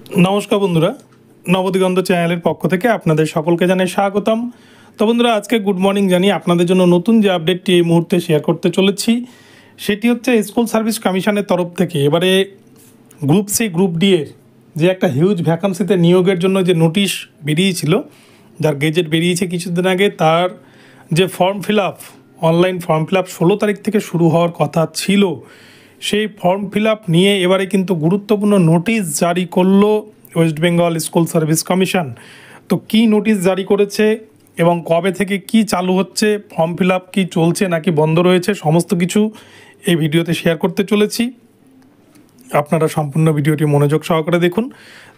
नमस्कार बंधुरा नवदिगंत चैनल पक्ष থেকে আপনাদের সকলকে জানাই স্বাগতম। তো বন্ধুরা আজকে গুড মর্নিং জানিয়ে আপনাদের জন্য নতুন যে আপডেটটি এই মুহূর্তে শেয়ার করতে চলেছি সেটি হচ্ছে স্কুল সার্ভিস কমিশনের তরফ থেকে এবারে গ্রুপ সি গ্রুপ ডি এর যে একটা হিউজ ভ্যাকান্সিতে নিয়োগের জন্য যে নোটিশ বেরিয়েছিল, যার গেজেট বেরিয়েছে কিছুদিন আগে, তার যে form fill up online form fill up 16 তারিখ থেকে শুরু হওয়ার কথা ছিল, সেই ফর্ম ফিল আপ নিয়ে এবারে কিন্তু গুরুত্বপূর্ণ নোটিশ জারি করলো West Bengal school service commission. তো কী নোটিশ জারি করেছে এবং কবে থেকে কি চালু হচ্ছে, ফর্ম ফিল আপ কী চলছে নাকি বন্ধ রয়েছে, সমস্ত কিছু এই ভিডিওতে শেয়ার করতে চলেছি। আপনারা সম্পূর্ণ ভিডিওটি মনোযোগ সহকারে দেখুন।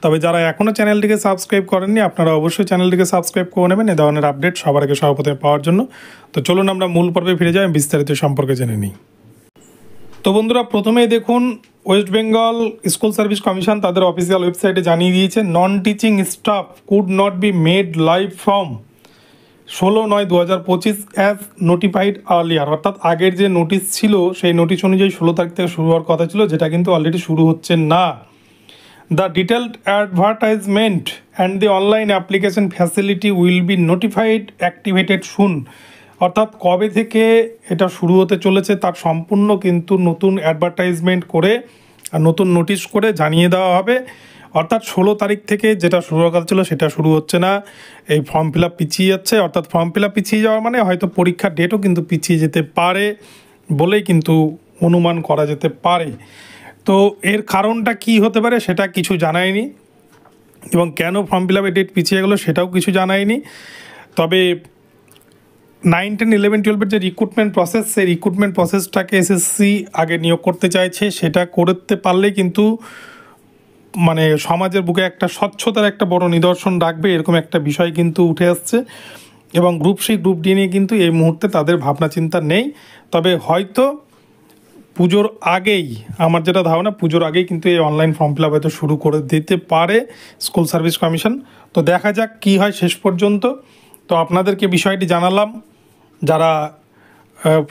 তবে যারা এখনও চ্যানেলটিকে সাবস্ক্রাইব করেননি আপনারা অবশ্যই চ্যানেলটিকে সাবস্ক্রাইব করে নেবেন এ ধরনের আপডেট সবার আগে সর্বপ্রথমে পাওয়ার জন্য। তো চলুন আমরা মূল পর্বে ফিরে যাই, বিস্তারিত সম্পর্কে জেনে নিই। তো বন্ধুরা প্রথমেই দেখুন, West Bengal school service commission তাদের অফিসিয়াল ওয়েবসাইটে জানিয়ে দিয়েছে non teaching staff could not be made live from 16/9/2025 as notified earlier. অর্থাৎ আগের যে নোটিশ ছিল সেই নোটিশ অনুযায়ী 16 তারিখ থেকে শুরু হওয়ার কথা ছিল, যেটা কিন্তু অলরেডি শুরু হচ্ছে না। The detailed advertisement and the online application facility will be notified activated soon. অর্থাৎ কবে থেকে এটা শুরু হতে চলেছে তার সম্পূর্ণ কিন্তু নতুন অ্যাডভার্টাইজমেন্ট করে আর নতুন নোটিশ করে জানিয়ে দেওয়া হবে। অর্থাৎ 16 তারিখ থেকে যেটা শুরু হওয়ার কথা ছিল সেটা শুরু হচ্ছে না, এই ফর্ম ফিল আপ পিছিয়ে যাচ্ছে। অর্থাৎ ফর্ম ফিল আপ পিছিয়ে যাওয়া মানে হয়তো পরীক্ষার ডেটও কিন্তু পিছিয়ে যেতে পারে বলেই কিন্তু অনুমান করা যেতে পারে। তো এর কারণটা কি হতে পারে সেটা কিছু জানায়নি, এবং কেন ফর্ম ফিল আপের ডেট পিছিয়ে গেলো সেটাও কিছু জানায়নি। তবে 9, 10, 11, 12 যে রিক্রুটমেন্ট প্রসেস, সেই রিক্রুটমেন্ট প্রসেসটাকে এসএসসি আগে নিয়োগ করতে চাইছে, সেটা করতে পারলে কিন্তু মানে সমাজের বুকে একটা স্বচ্ছতার একটা বড় নিদর্শন রাখবে, এরকম একটা বিষয় কিন্তু উঠে আসছে। এবং গ্রুপ সি গ্রুপ ডি নিয়ে কিন্তু এই মুহূর্তে তাদের ভাবনা চিন্তা নেই। তবে হয়তো পুজোর আগেই, আমার যেটা ধারণা পুজোর আগেই কিন্তু এই অনলাইন ফর্ম ফিল আপ হয়তো শুরু করে দিতে পারে স্কুল সার্ভিস কমিশন। তো দেখা যাক কী হয় শেষ পর্যন্ত। তো আপনাদেরকে বিষয়টি জানালাম। যারা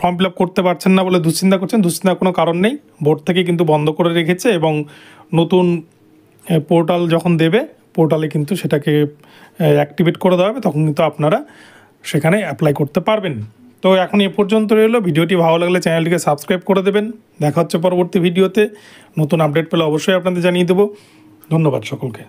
ফর্ম ফিল আপ করতে পারছেন না বলে দুশ্চিন্তা করছেন, দুশ্চিন্তার কোনো কারণ নেই। বোর্ড থেকে কিন্তু বন্ধ করে রেখেছে এবং নতুন পোর্টাল যখন দেবে পোর্টালে কিন্তু সেটাকে অ্যাক্টিভেট করে দেওয়া হবে, তখন কিন্তু আপনারা সেখানে অ্যাপ্লাই করতে পারবেন। তো এখন এ পর্যন্ত রইলো। ভিডিওটি ভালো লাগলে চ্যানেলটিকে সাবস্ক্রাইব করে দেবেন। দেখা হচ্ছে পরবর্তী ভিডিওতে। নতুন আপডেট পেলে অবশ্যই আপনাদের জানিয়ে দেবো। ধন্যবাদ সকলকে।